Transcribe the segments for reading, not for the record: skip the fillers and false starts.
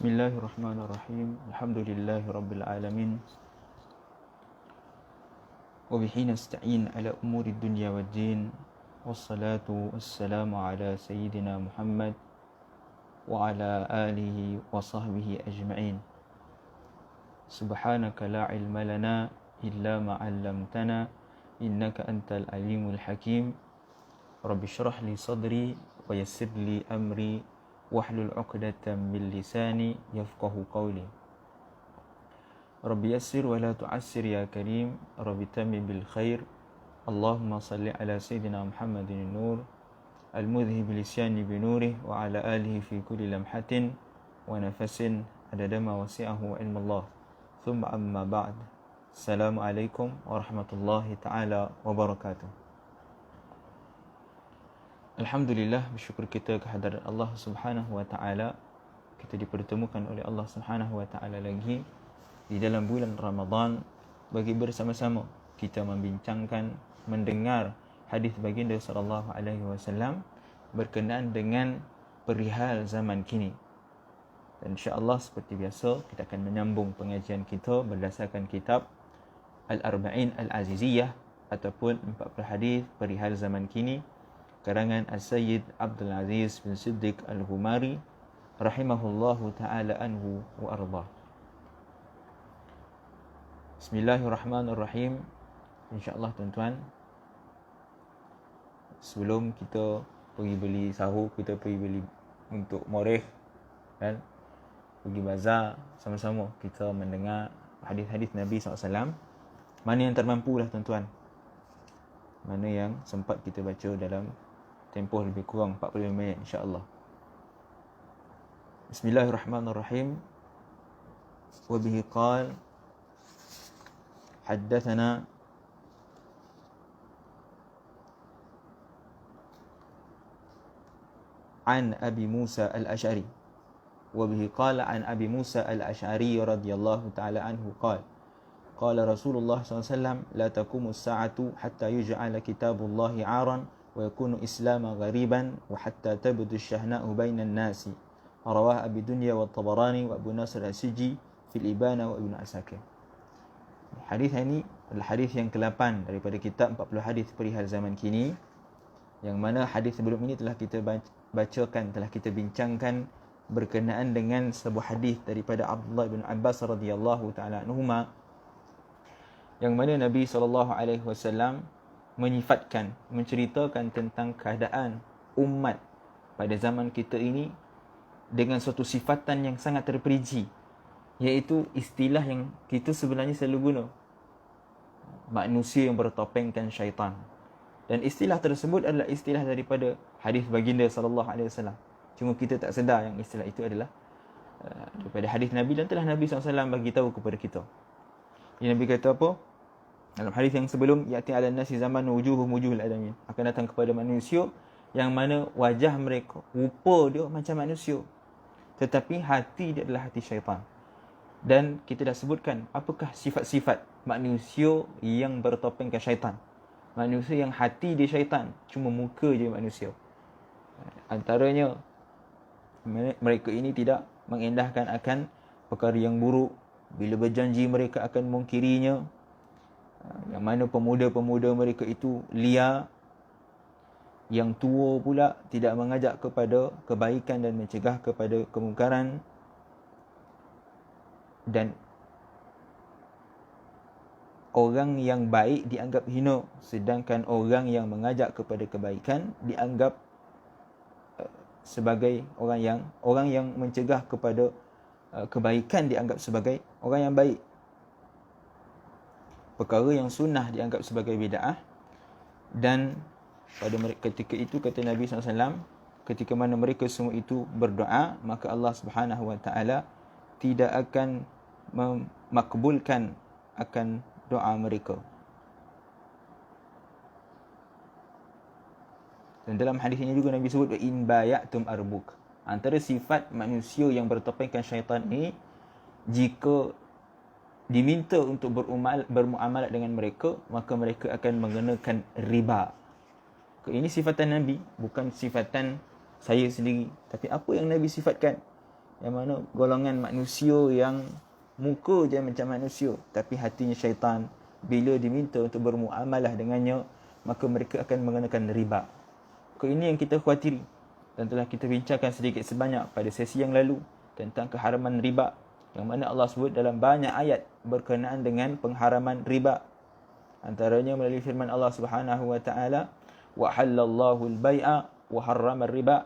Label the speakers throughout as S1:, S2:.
S1: Bismillahirrahmanirrahim. Alhamdulillahirabbil alamin. Wa bihi nasta'in ala umuri dunya waddin. Wassalatu wassalamu ala sayyidina Muhammad wa ala alihi wa sahbihi ajma'in. Subhanaka la ilma lana illa ma 'allamtana innaka antal alimul hakim. Rabbi shrah li sadri wa yassir li amri wahlul 'uqdatam min lisani yafqahu qawli. Rabbi yassir wa la tu'assir ya karim. Rabbi tammi bil khair. Allahumma salli ala sayyidina Muhammadin nur al-mudhhib lisyani bi nurih wa ala alihi fi kulli lamhatin wa nafasin adada ma wasi'ahu ilmu Allah. Thumma amma ba'd. Assalamualaikum warahmatullahi taala wabarakatuh. Alhamdulillah, bersyukur kita kehadirat Allah Subhanahu wa taala. Kita dipertemukan oleh Allah Subhanahu wa taala lagi di dalam bulan Ramadan bagi bersama-sama kita membincangkan, mendengar hadis baginda sallallahu alaihi wasallam berkenaan dengan perihal zaman kini. Dan insya-Allah seperti biasa kita akan menyambung pengajian kita berdasarkan kitab Al-Arba'in Al-Aziziyah ataupun 40 hadis perihal zaman kini karangan As-Sayyid Abdul Aziz bin Siddiq Al-Humari rahimahullahu ta'ala anhu wa ardah. Bismillahirrahmanirrahim. InsyaAllah tuan-tuan, sebelum kita pergi beli sahur, kita pergi beli untuk moreh kan, pergi bazar, sama-sama kita mendengar hadis-hadis Nabi SAW. Mana yang termampu lah tuan-tuan, mana yang sempat kita baca dalam tempoh lebih kurang 45 minit insya-Allah. Bismillahirrahmanirrahim. Wa bihi qala haddatsana an Abi Musa al-Ash'ari. Wa bihi qala an Abi Musa al-Ash'ari radhiyallahu ta'ala anhu qala qala Rasulullah SAW la taqumu as-sa'atu hatta yuj'ala kitabullahi 'aran wa yakunu islama ghariban wa hatta tabdu asy-syahna'u bainan nasi. Rawah Abi Dunya wa Tabarani wa Abu Nasr al-Sijzi fil Ibana wa Ibn Asakir. Hadis ini adalah hadis yang ke-8 daripada kitab 40 hadis perihal zaman kini, yang mana hadis sebelum ini telah kita bacakan, telah kita bincangkan berkenaan dengan sebuah hadis daripada Abdullah bin Abbas radhiyallahu taala anhuma, yang mana Nabi SAW menyifatkan, menceritakan tentang keadaan umat pada zaman kita ini dengan suatu sifatan yang sangat terperinci, iaitu istilah yang kita sebenarnya selalu guna, manusia yang bertopengkan syaitan. Dan istilah tersebut adalah istilah daripada hadis baginda sallallahu alaihi wasallam. Cuma kita tak sedar yang istilah itu adalah daripada hadis Nabi, dan telah Nabi SAW bagi tahu kepada kita. Nabi kata apa? Dalam hadis yang sebelum, ya'ti 'alan nasi zaman wujuhum wujuhul adamin, akan datang kepada manusia yang mana wajah mereka, rupa dia macam manusia, tetapi hati dia adalah hati syaitan. Dan kita dah sebutkan apakah sifat-sifat manusia yang bertopengkan syaitan. Manusia yang hati dia syaitan, cuma muka je manusia. Antaranya, mereka ini tidak mengendahkan akan perkara yang buruk. Bila berjanji mereka akan mengkirinya. Yang mana pemuda-pemuda mereka itu liar. Yang tua pula tidak mengajak kepada kebaikan dan mencegah kepada kemungkaran. Dan orang yang baik dianggap hina, sedangkan orang yang mengajak kepada kebaikan dianggap sebagai orang yang mencegah kepada kebaikan dianggap sebagai orang yang baik. Perkara yang sunnah dianggap sebagai bid'ah. Dan pada ketika itu kata Nabi SAW, ketika mana mereka semua itu berdoa, maka Allah Subhanahu wa taala tidak akan memakbulkan akan doa mereka. Dan dalam hadis ini juga Nabi sebut, in bayatum arbuk. Antara sifat manusia yang bertopengkan syaitan ini, jika diminta untuk bermuamalat dengan mereka, maka mereka akan mengenakan riba. Ini sifatan Nabi, bukan sifatan saya sendiri. Tapi apa yang Nabi sifatkan? yang mana golongan manusia yang muka je macam manusia tapi hatinya syaitan. Bila diminta untuk bermuamalah dengannya, maka mereka akan mengenakan riba. Ini yang kita khawatiri dan telah kita bincangkan sedikit sebanyak pada sesi yang lalu tentang keharaman riba, yang mana Allah sebut dalam banyak ayat berkenaan dengan pengharaman riba. Antaranya melalui firman Allah Subhanahu wa taala, wa halallahu al-bai'a wa harrama riba,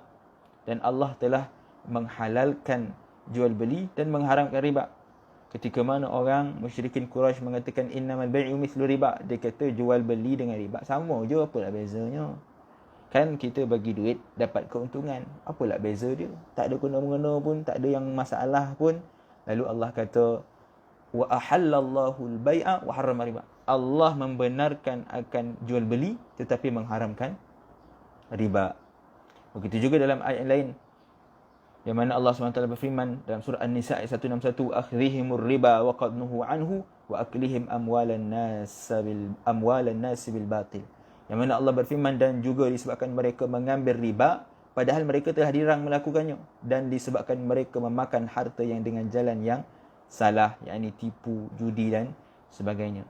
S1: dan Allah telah menghalalkan jual beli dan mengharamkan riba. Ketika mana orang musyrikin Quraisy mengatakan innamal bai'u mithlu riba, dia kata jual beli dengan riba sama je, apalah bezanya? Kan kita bagi duit dapat keuntungan, apalah beza dia? Tak ada kena-mengena pun, tak ada yang masalah pun. Lalu Allah kata wa ahallallahu al-bai'a wa harrama riba. Allah membenarkan akan jual beli tetapi mengharamkan riba. Begitu juga dalam ayat lain, yang mana Allah SWT berfirman dalam surah An-Nisa ayat 161, akhdhihimur riba wa qad nuhu anhu wa aklihim amwalan nas bil batil. Yang mana Allah berfirman, dan juga disebabkan mereka mengambil riba padahal mereka telah dilarang melakukannya, dan disebabkan mereka memakan harta yang dengan jalan yang salah, yakni tipu, judi dan sebagainya.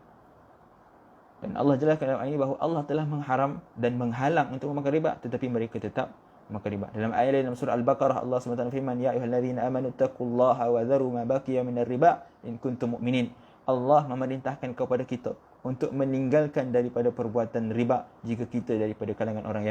S1: Dan Allah jelaskan dalam ayat ini bahawa Allah telah mengharam dan menghalang untuk memakan riba, tetapi mereka tetap memakan riba. Dalam ayat lain dalam surah Al-Baqarah, Allah SWT firman, ya ayyuhallazina amanu taqullaha wa dharu ma baqiya minar riba in kuntum mu'minin. Allah memerintahkan kepada kita untuk meninggalkan daripada perbuatan riba jika kita daripada kalangan orang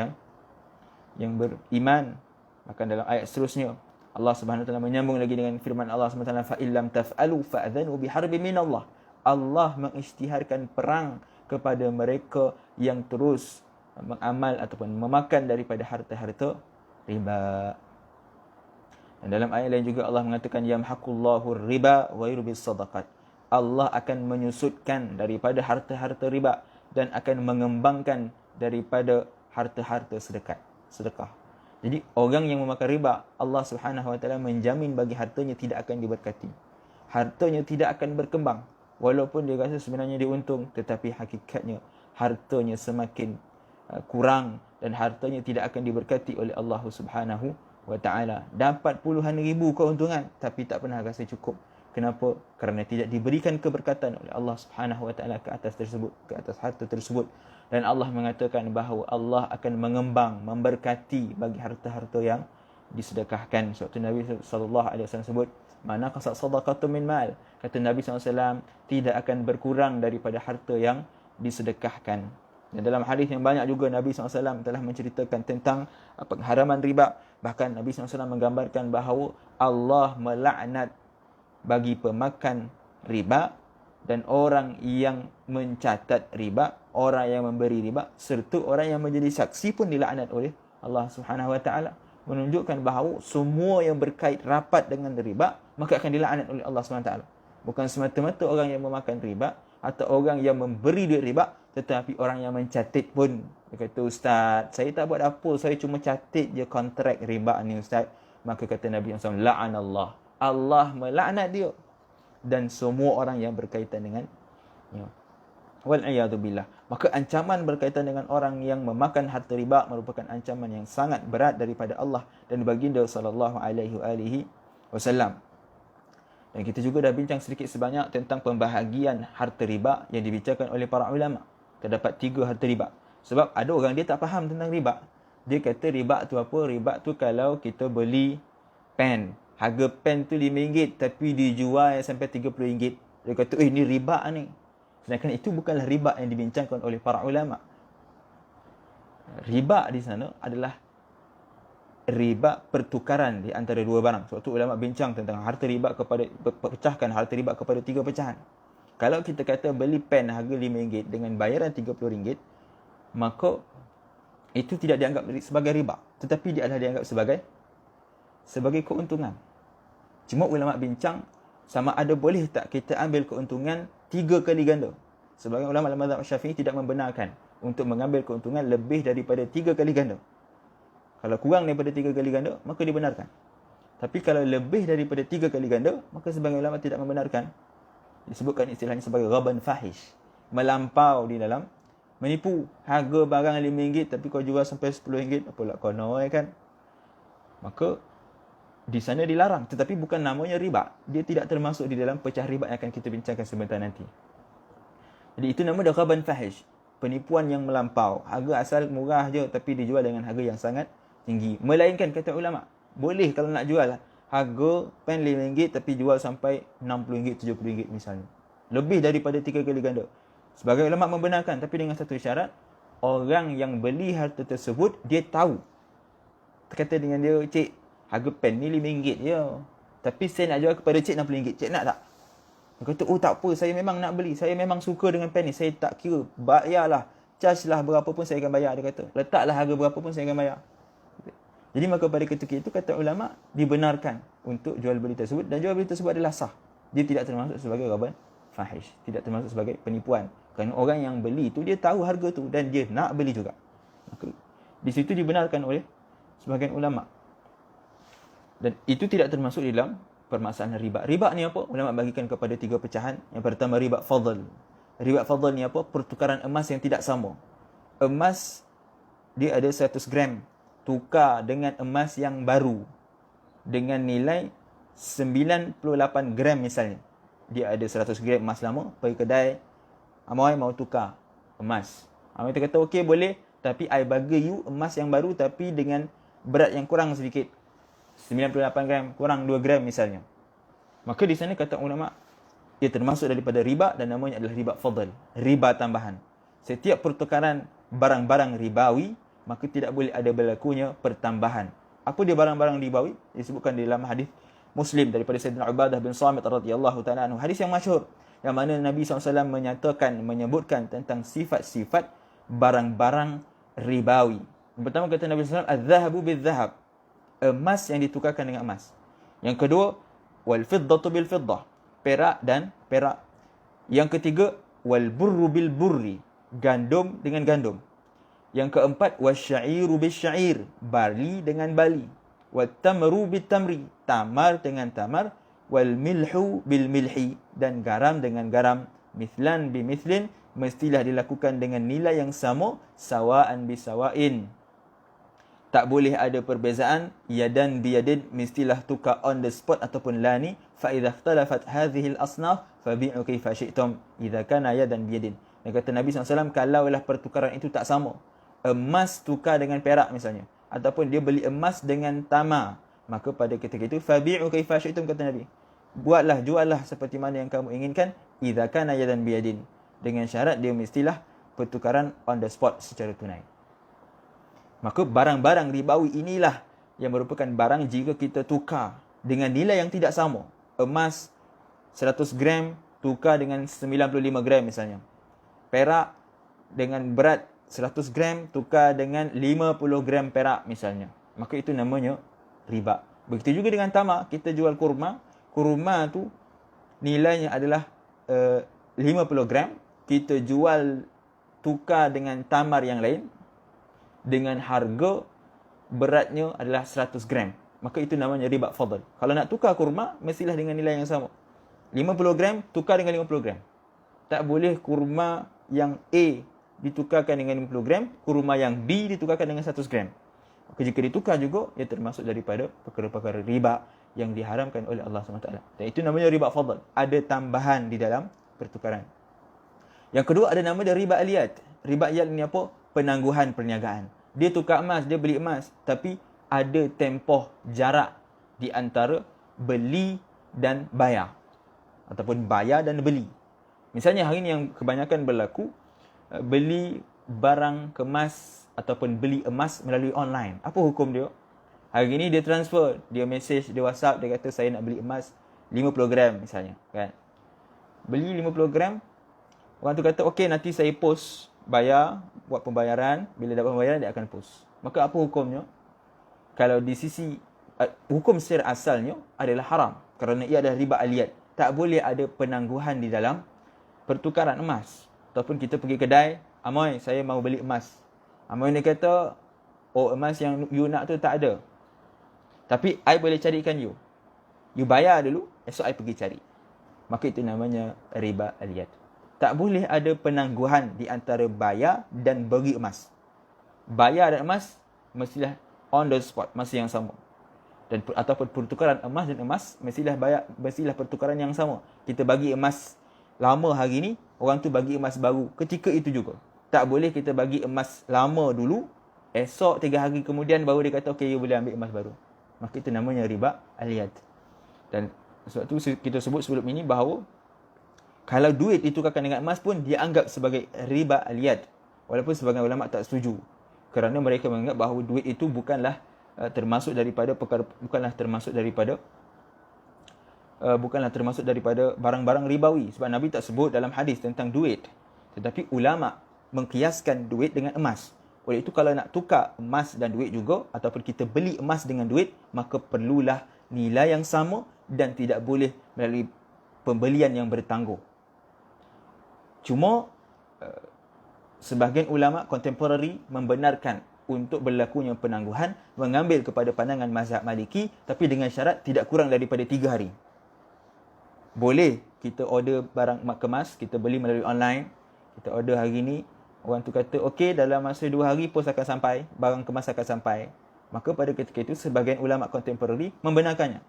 S1: yang beriman. Maka dalam ayat seterusnya Allah Subhanahu wa taala menyambung lagi dengan firman Allah Subhanahu wa taala, fa illam taf'alu fa'dhanu biharbin minallah. Allah mengisytiharkan perang kepada mereka yang terus mengamal ataupun memakan daripada harta-harta riba. Dan dalam ayat lain juga Allah mengatakan yamhaqullahu riba wa yurbis sadaqat. Allah akan menyusutkan daripada harta-harta riba dan akan mengembangkan daripada harta-harta sedekah. Jadi orang yang memakan riba, Allah Subhanahu wa taala menjamin bagi hartanya tidak akan diberkati. Hartanya tidak akan berkembang. Walaupun dia rasa sebenarnya dia untung, tetapi hakikatnya hartanya semakin kurang dan hartanya tidak akan diberkati oleh Allah Subhanahu wa taala. Dapat puluhan ribu keuntungan tapi tak pernah rasa cukup. Kenapa? Kerana tidak diberikan keberkatan oleh Allah Subhanahu wa taala ke atas harta tersebut. Dan Allah mengatakan bahawa Allah akan mengembang, memberkati bagi harta-harta yang disedekahkan. Sebab tu Nabi sallallahu alaihi wasallam sebut, mana qasat sadaqatu min mal. Kata Nabi SAW, tidak akan berkurang daripada harta yang disedekahkan. Dan dalam hadis yang banyak juga Nabi SAW telah menceritakan tentang pengharaman riba. Bahkan Nabi SAW menggambarkan bahawa Allah melaknat bagi pemakan riba dan orang yang mencatat riba, orang yang memberi riba, serta orang yang menjadi saksi pun dilaknat oleh Allah Subhanahu wa taala. Menunjukkan bahawa semua yang berkait rapat dengan riba maka akan dilaknat oleh Allah Subhanahu wa taala. Bukan semata-mata orang yang memakan riba atau orang yang memberi duit riba, tetapi orang yang mencatat pun. Dia kata, ustaz, saya tak buat apa, saya cuma catat je kontrak riba ni ustaz. Maka kata Nabi SAW, la'anallah, Allah melaknat dia dan semua orang yang berkaitan dengan wal'iyadzubillah. Maka ancaman berkaitan dengan orang yang memakan harta riba merupakan ancaman yang sangat berat daripada Allah dan baginda sallallahu alaihi wasallam. Dan kita juga dah bincang sedikit sebanyak tentang pembahagian harta riba yang dibincangkan oleh para ulama. Terdapat 3 harta riba. Sebab ada orang dia tak faham tentang riba. Dia kata riba tu apa? Riba tu kalau kita beli pen, harga pen tu RM5 tapi dijual sampai RM30. Dia kata, ni riba ni. Sedangkan itu bukanlah riba yang dibincangkan oleh para ulama. Riba di sana adalah riba pertukaran di antara dua barang. Sebab tu ulama bincang tentang harta riba pecahkan harta riba kepada 3 pecahan. Kalau kita kata beli pen harga RM5 dengan bayaran RM30, maka itu tidak dianggap sebagai riba, tetapi dia adalah dianggap sebagai keuntungan. Cuma ulama bincang sama ada boleh tak kita ambil keuntungan 3 kali ganda. Sebagian ulama dalam mazhab Syafi'i tidak membenarkan untuk mengambil keuntungan lebih daripada 3 kali ganda. Kalau kurang daripada 3 kali ganda, maka dibenarkan. Tapi kalau lebih daripada 3 kali ganda, maka sebagian ulama tidak membenarkan. Disebutkan istilahnya sebagai ghaban fahish. Melampau di dalam menipu. Harga barang RM5 tapi kau jual sampai RM10, apalah kono kan. Maka di sana dilarang, tetapi bukan namanya riba. Dia tidak termasuk di dalam pecah riba yang akan kita bincangkan sebentar nanti. Jadi itu nama dia ghaban fahish, penipuan yang melampau. Harga asal murah je tapi dijual dengan harga yang sangat tinggi. Melainkan kata ulama, boleh kalau nak jual harga pen RM5 tapi jual sampai RM60, RM70 misalnya. Lebih daripada 3 kali ganda. Sebagai ulama membenarkan, tapi dengan satu syarat, orang yang beli harta tersebut dia tahu. Kata dengan dia, cik, harga pen ni RM5 je. Tapi saya nak jual kepada cik RM60. Cik nak tak? Dia kata, oh tak apa, saya memang nak beli. Saya memang suka dengan pen ni. Saya tak kira, bayarlah. Charge lah berapa pun saya akan bayar. Dia kata, letaklah harga berapa pun saya akan bayar. Jadi maka pada ketika itu, kata ulama, dibenarkan untuk jual beli tersebut. Dan jual beli tersebut adalah sah. Dia tidak termasuk sebagai ghaban fahish. Tidak termasuk sebagai penipuan. Kerana orang yang beli itu, dia tahu harga tu dan dia nak beli juga. Maka di situ dibenarkan oleh sebahagian ulama. Dan itu tidak termasuk dalam permasalahan riba. Riba ni apa? Ulama bagikan kepada 3 pecahan. Yang pertama, riba fadl. Riba fadl ni apa? Pertukaran emas yang tidak sama. Emas, dia ada 100 gram. Tukar dengan emas yang baru. Dengan nilai 98 gram misalnya. Dia ada 100 gram emas lama. Pergi kedai, Amoy mau tukar emas. Amoy kata, okey boleh. Tapi I bagi you emas yang baru tapi dengan berat yang kurang sedikit. 98 gram, kurang 2 gram misalnya. Maka di sana kata ulama, ia termasuk daripada riba dan namanya adalah riba fadl. Riba tambahan. Setiap pertukaran barang-barang ribawi, maka tidak boleh ada berlakunya pertambahan. Apa dia barang-barang ribawi? Disebutkan dalam hadis Muslim daripada Sayyidina Ubadah bin Samit radhiyallahu ta'ala anhu. Hadis yang masyhur. Yang mana Nabi SAW menyebutkan tentang sifat-sifat barang-barang ribawi. Yang pertama kata Nabi SAW, az-zahabu bil-zahab. Emas yang ditukarkan dengan emas. Yang kedua, wal-fiddatu bil-fiddah. Perak dan perak. Yang ketiga, wal-burru bil-burri. Gandum dengan gandum. Yang keempat, wasya'iru bil-syair. Barli dengan bali. Wat-tamru bil-tamri. Tamar dengan tamar. Wal-milhu bil-milhi. Dan garam dengan garam. Mithlan bimithlin. Mestilah dilakukan dengan nilai yang sama. Sawa'an bisawa'in. Tak boleh ada perbezaan. Yadan biyadin. Mestilah tukar on the spot ataupun lani. Fa'idha ikhtalafat hadhil asnaf. Fabi'u kaifa syi'tum. Idha kana yadan biyadin. Dan kata Nabi SAW, kalaulah pertukaran itu tak sama. Emas tukar dengan perak misalnya. Ataupun dia beli emas dengan tamar. Maka pada ketika itu, fabi'u kaifa syi'tum, kata Nabi. Buatlah, juallah seperti mana yang kamu inginkan. Idza kana yadan biyadin. Dengan syarat dia mestilah pertukaran on the spot secara tunai. Maka barang-barang ribawi inilah yang merupakan barang jika kita tukar dengan nilai yang tidak sama. Emas 100 gram tukar dengan 95 gram misalnya. Perak dengan berat 100 gram tukar dengan 50 gram perak misalnya. Maka itu namanya riba. Begitu juga dengan tamar. Kita jual kurma. Kurma tu nilainya adalah 50 gram. Kita jual tukar dengan tamar yang lain. Dengan harga beratnya adalah 100 gram. Maka itu namanya riba fadl. Kalau nak tukar kurma, mestilah dengan nilai yang sama. 50 gram tukar dengan 50 gram. Tak boleh kurma yang A ditukarkan dengan 50 gram. Kurma yang B ditukarkan dengan 100 gram. Maka jika ditukar juga, ia termasuk daripada perkara-perkara riba yang diharamkan oleh Allah SWT. Dan itu namanya riba fadl. Ada tambahan di dalam pertukaran. Yang kedua ada nama dia riba aliyat. Riba aliyat ni apa? Penangguhan perniagaan. Dia tukar emas, dia beli emas. Tapi ada tempoh jarak di antara beli dan bayar. Ataupun bayar dan beli. Misalnya hari ni yang kebanyakan berlaku, beli barang kemas ataupun beli emas melalui online. Apa hukum dia? Hari ni dia transfer, dia message, dia WhatsApp, dia kata saya nak beli emas 50 gram misalnya, kan. Beli 50 gram, orang tu kata okey nanti saya post, bayar, buat pembayaran, bila dapat pembayaran dia akan post. Maka apa hukumnya? Kalau di sisi hukum secara asalnya adalah haram kerana ia adalah riba aliyat. Tak boleh ada penangguhan di dalam pertukaran emas. Ataupun kita pergi kedai, Amoy saya mau beli emas. Amoy ni kata, oh emas yang you nak tu tak ada. Tapi I boleh carikan you. You bayar dulu, esok I pergi cari. Maka itu namanya riba aliyat. Tak boleh ada penangguhan di antara bayar dan bagi emas. Bayar dan emas mestilah on the spot, masa yang sama. ataupun pertukaran emas dan emas mestilah pertukaran yang sama. Kita bagi emas lama hari ni, orang tu bagi emas baru ketika itu juga. Tak boleh kita bagi emas lama dulu, esok 3 hari kemudian baru dia kata okey, you boleh ambil emas baru. Maka itu namanya riba al-yad. Dan sebab tu kita sebut sebelum ini bahawa kalau duit ditukarkan dengan emas pun dia anggap sebagai riba al-yad. Walaupun sebagian ulama tak setuju. Kerana mereka menganggap bahawa duit itu bukanlah termasuk daripada barang-barang ribawi. Sebab Nabi tak sebut dalam hadis tentang duit. Tetapi ulama mengkiaskan duit dengan emas. Oleh itu kalau nak tukar emas dan duit juga, ataupun kita beli emas dengan duit, maka perlulah nilai yang sama dan tidak boleh melalui pembelian yang bertangguh. Cuma sebahagian ulama kontemporari membenarkan untuk berlakunya penangguhan, mengambil kepada pandangan mazhab Maliki, tapi dengan syarat tidak kurang daripada 3 hari. Boleh kita order barang kemas, kita beli melalui online, kita order hari ni, orang tu kata okey, dalam masa 2 hari pos akan sampai, barang kemas akan sampai. Maka pada ketika itu sebahagian ulama kontemporari membenarkannya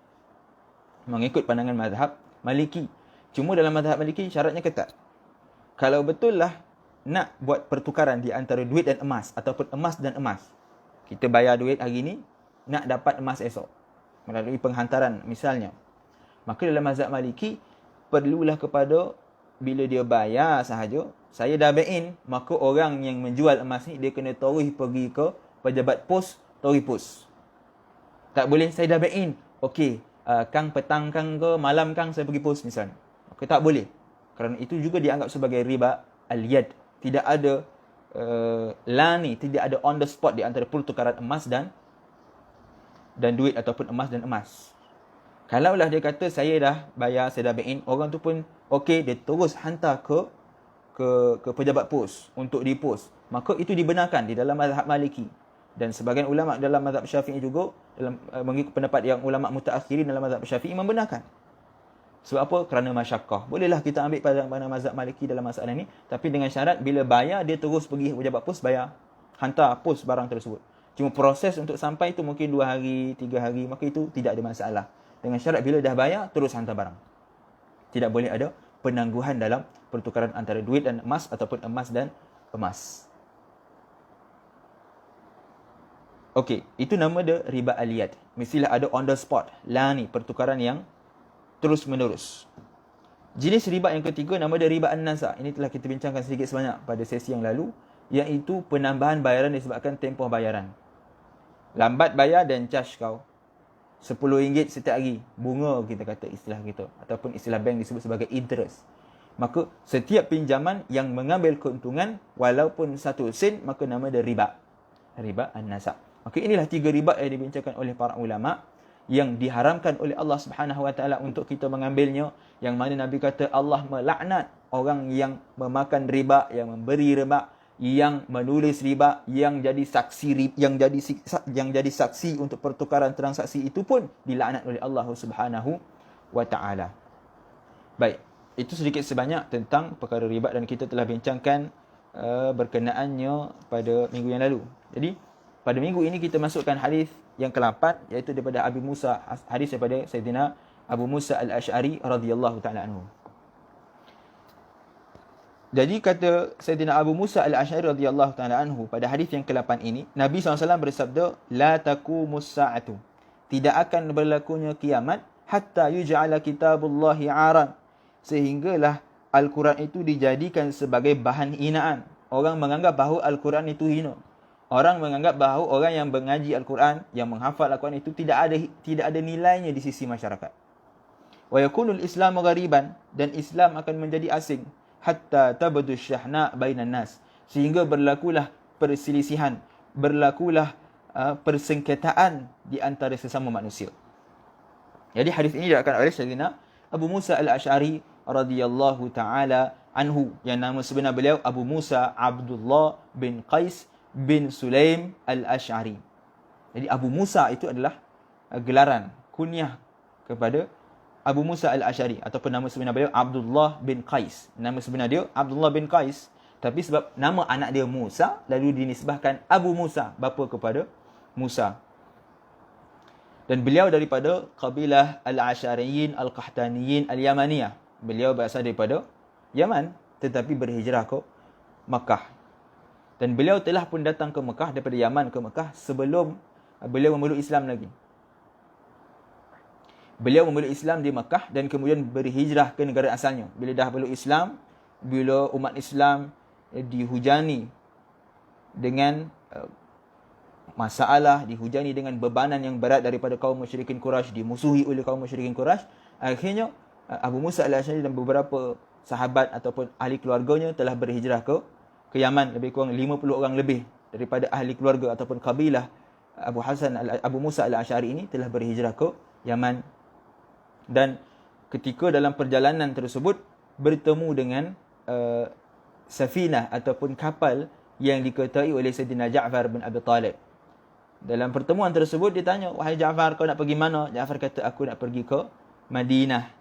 S1: mengikut pandangan mazhab Maliki. Cuma dalam mazhab Maliki syaratnya ketat. Kalau betul lah nak buat pertukaran di antara duit dan emas ataupun emas dan emas, kita bayar duit hari ni, nak dapat emas esok melalui penghantaran misalnya, maka dalam mazhab Maliki perlulah kepada bila dia bayar sahaja, saya dah bain, maka orang yang menjual emas ni dia kena taruh pergi ke pejabat pos, taruh pos. Tak boleh saya dah bain, okey, kang petang kang ke malam kang saya pergi pos misalnya. Maka tak boleh. Kerana itu juga dianggap sebagai riba al-yad. Tidak ada lani, tidak ada on the spot di antara pertukaran emas dan duit ataupun emas dan emas. Kalaulah dia kata saya dah bayar, saya dah bain, orang tu pun okey, dia terus hantar ke pejabat pos untuk dipos, maka itu dibenarkan di dalam mazhab Maliki. Dan sebahagian ulama dalam mazhab Syafi'i juga, dalam mengikut pendapat yang ulama mutaakhirin dalam mazhab Syafi'i membenarkan. Sebab apa? Kerana masyakkah. Bolehlah kita ambil pada mazhab Maliki dalam masalah ini, tapi dengan syarat bila bayar dia terus pergi pejabat pos bayar, hantar pos barang tersebut. Cuma proses untuk sampai itu mungkin 2 hari, 3 hari, maka itu tidak ada masalah. Dengan syarat bila dah bayar terus hantar barang. Tidak boleh ada penangguhan dalam pertukaran antara duit dan emas ataupun emas dan emas. Okey, itu nama dia riba al-yad. Mestilah ada on the spot. Lani, pertukaran yang terus menerus. Jenis riba yang ketiga nama dia riba an-nasa. Ini telah kita bincangkan sedikit sebanyak pada sesi yang lalu, iaitu penambahan bayaran disebabkan tempoh bayaran. Lambat bayar dan charge kau RM10 setiap hari. Bunga kita kata istilah kita, ataupun istilah bank disebut sebagai interest. Maka setiap pinjaman yang mengambil keuntungan walaupun 1 sen, maka nama dia riba. Riba an-nasa. Maka inilah 3 riba yang dibincangkan oleh para ulama yang diharamkan oleh Allah Subhanahu Wa Taala untuk kita mengambilnya, yang mana Nabi kata Allah melaknat orang yang memakan riba, yang memberi riba, yang menulis riba, yang jadi saksi saksi untuk pertukaran transaksi itu pun dilaknat oleh Allah Subhanahu Wa Taala. Baik, itu sedikit sebanyak tentang perkara riba dan kita telah bincangkan berkenaannya pada minggu yang lalu. Jadi pada minggu ini kita masukkan hadis yang ke-8, iaitu daripada Abi Musa, hadis daripada Sayyidina Abu Musa al-Ash'ari radhiyallahu ta'ala anhu. Jadi kata Sayyidina Abu Musa al-Ash'ari radhiyallahu ta'ala anhu pada hadis yang ke-8 ini, Nabi SAW bersabda, la taqumus sa'atu, tidak akan berlakunya kiamat hatta yuj'ala kitabullahi 'aran, sehinggalah Al-Quran itu dijadikan sebagai bahan hinaan. Orang menganggap bahawa Al-Quran itu hina. Orang menganggap bahawa orang yang mengaji Al-Quran, yang menghafal Al-Quran itu tidak ada nilainya di sisi masyarakat. Wa yakunul Islamu ghariban, dan Islam akan menjadi asing, hatta tabdu syahna bainan nas, sehingga berlakulah perselisihan, berlakulah persengketaan di antara sesama manusia. Jadi hadis ini diriwayatkan oleh Sayyidina Abu Musa al-Ash'ari radhiyallahu taala anhu, yang nama sebenar beliau Abu Musa Abdullah bin Qais bin Sulaim al-Ash'ari. Jadi Abu Musa itu adalah gelaran, kunyah kepada Abu Musa al-Ash'ari, ataupun nama sebenar beliau Abdullah bin Qais. Nama sebenar dia Abdullah bin Qais, tapi sebab nama anak dia Musa, lalu dinisbahkan Abu Musa, bapa kepada Musa. Dan beliau daripada kabilah Al-Asy'ariyin Al-Qahtaniyin Al-Yamaniyah. Beliau berasal daripada Yaman tetapi berhijrah ke Makkah. Dan beliau telah pun datang ke Mekah, daripada Yaman ke Mekah sebelum beliau memeluk Islam lagi. Beliau memeluk Islam di Mekah dan kemudian berhijrah ke negara asalnya. Bila dah memeluk Islam, bila umat Islam dihujani dengan masalah, dihujani dengan bebanan yang berat daripada kaum musyrikin Quraisy, dimusuhi oleh kaum musyrikin Quraisy, akhirnya Abu Musa al-Asy'ari dan beberapa sahabat ataupun ahli keluarganya telah berhijrah ke Yaman. Lebih kurang 50 orang lebih daripada ahli keluarga ataupun kabilah Abu Musa al-Asy'ari ini telah berhijrah ke Yaman. Dan ketika dalam perjalanan tersebut bertemu dengan safinah ataupun kapal yang diketuai oleh Sayyidina Ja'far bin Abi Talib. Dalam pertemuan tersebut dia tanya, "Wahai Ja'far, kau nak pergi mana?" Ja'far kata, "Aku nak pergi ke Madinah."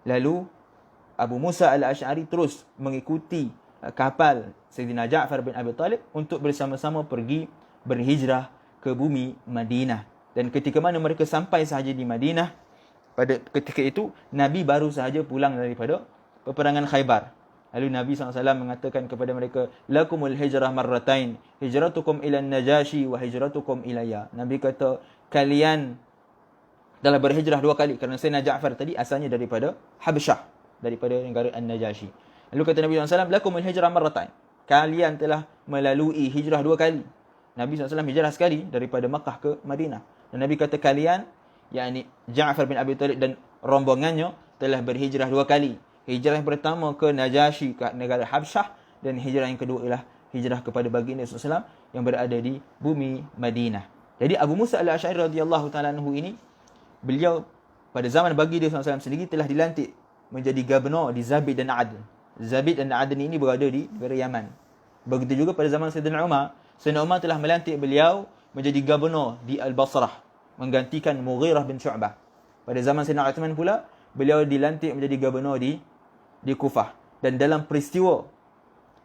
S1: Lalu Abu Musa al-Asy'ari terus mengikuti kapal Sayyidina Ja'far bin Abi Talib untuk bersama-sama pergi berhijrah ke bumi Madinah. Dan ketika mana mereka sampai sahaja di Madinah, pada ketika itu Nabi baru sahaja pulang daripada peperangan Khaybar. Lalu Nabi SAW mengatakan kepada mereka, "Lakumul hijrah marratain, hijratukum ila Najashi wa hijratukum ilayya." Nabi kata, kalian telah berhijrah dua kali, kerana Sayyidina Ja'far tadi asalnya daripada Habsyah, daripada negara An-Najashi. Lalu kata Nabi SAW, "Lakumul hijrah marratain." Kalian telah melalui hijrah dua kali. Nabi SAW hijrah sekali daripada Makkah ke Madinah. Dan Nabi kata kalian, yakni Ja'far bin Abi Talib dan rombongannya telah berhijrah dua kali. Hijrah yang pertama ke Najashi, ke negara Habsyah, dan hijrah yang kedua ialah hijrah kepada baginda SAW yang berada di bumi Madinah. Jadi Abu Musa al-Asy'ari radhiyallahu ta'ala anhu ini, beliau pada zaman baginda SAW sendiri telah dilantik menjadi gubernur di Zabid dan Adn. Zabid dan Adn ini berada di negara Yaman. Begitu juga pada zaman Sayyidina Umar. Sayyidina Umar telah melantik beliau menjadi gubernur di Al-Basrah, menggantikan Mughirah bin Syu'bah. Pada zaman Sayyidina Uthman pula, beliau dilantik menjadi gubernur di Kufah. Dan dalam peristiwa